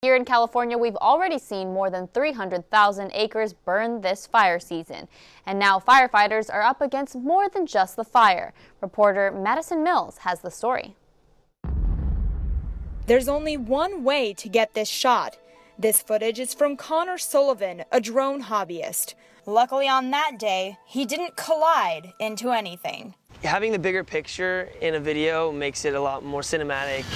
Here in California, we've already seen more than 300,000 acres burn this fire season. And now firefighters are up against more than just the fire. Reporter Madison Mills has the story. There's only one way to get this shot. This footage is from Connor Sullivan, a drone hobbyist. Luckily on that day, he didn't collide into anything. Having the bigger picture in a video makes it a lot more cinematic.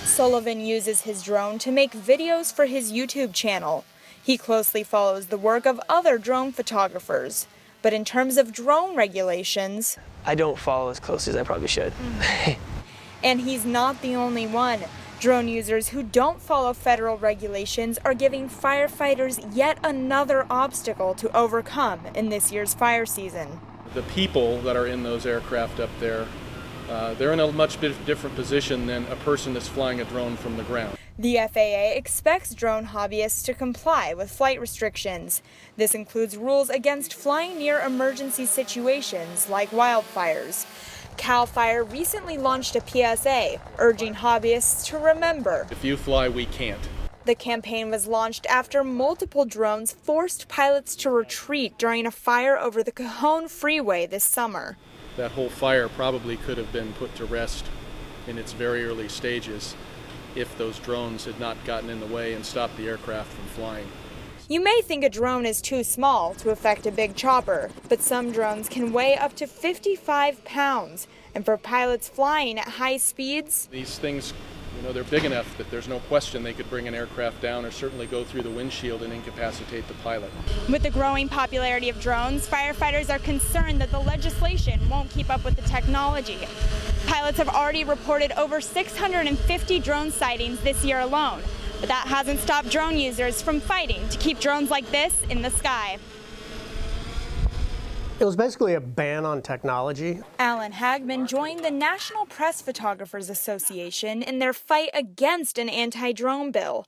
Sullivan uses his drone to make videos for his YouTube channel. He closely follows the work of other drone photographers. But in terms of drone regulations, I don't follow as closely as I probably should. And he's not the only one. Drone users who don't follow federal regulations are giving firefighters yet another obstacle to overcome in this year's fire season. The people that are in those aircraft up there, they're in a much different position than a person that's flying a drone from the ground. The FAA expects drone hobbyists to comply with flight restrictions. This includes rules against flying near emergency situations like wildfires. CAL FIRE recently launched a PSA urging hobbyists to remember. If you fly, we can't. The campaign was launched after multiple drones forced pilots to retreat during a fire over the Cajon Freeway this summer. That whole fire probably could have been put to rest in its very early stages if those drones had not gotten in the way and stopped the aircraft from flying. You may think a drone is too small to affect a big chopper, but some drones can weigh up to 55 pounds. And for pilots flying at high speeds, these things, they're big enough that there's no question they could bring an aircraft down or certainly go through the windshield and incapacitate the pilot. With the growing popularity of drones, firefighters are concerned that the legislation won't keep up with the technology. Pilots have already reported over 650 drone sightings this year alone. But that hasn't stopped drone users from fighting to keep drones like this in the sky. It was basically a ban on technology. Alan Hagman joined the National Press Photographers Association in their fight against an anti-drone bill.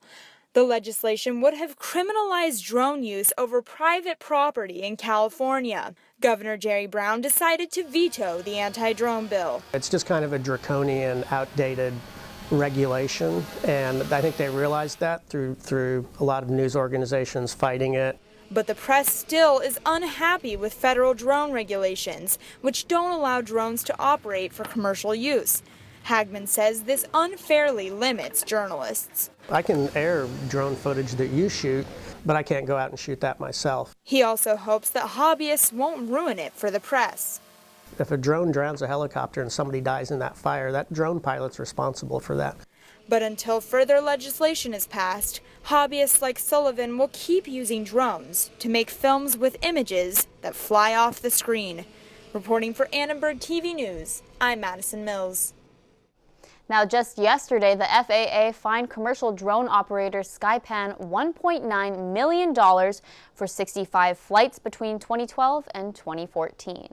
The legislation would have criminalized drone use over private property in California. Governor Jerry Brown decided to veto the anti-drone bill. It's just kind of a draconian, outdated regulation, and I think they realized that through a lot of news organizations fighting it. But the press still is unhappy with federal drone regulations, which don't allow drones to operate for commercial use. Hagman says this unfairly limits journalists. I can air drone footage that you shoot, but I can't go out and shoot that myself. He also hopes that hobbyists won't ruin it for the press. If a drone drowns a helicopter and somebody dies in that fire, that drone pilot's responsible for that. But until further legislation is passed, hobbyists like Sullivan will keep using drones to make films with images that fly off the screen. Reporting for Annenberg TV News, I'm Madison Mills. Now, just yesterday, the FAA fined commercial drone operator Skypan $1.9 million for 65 flights between 2012 and 2014.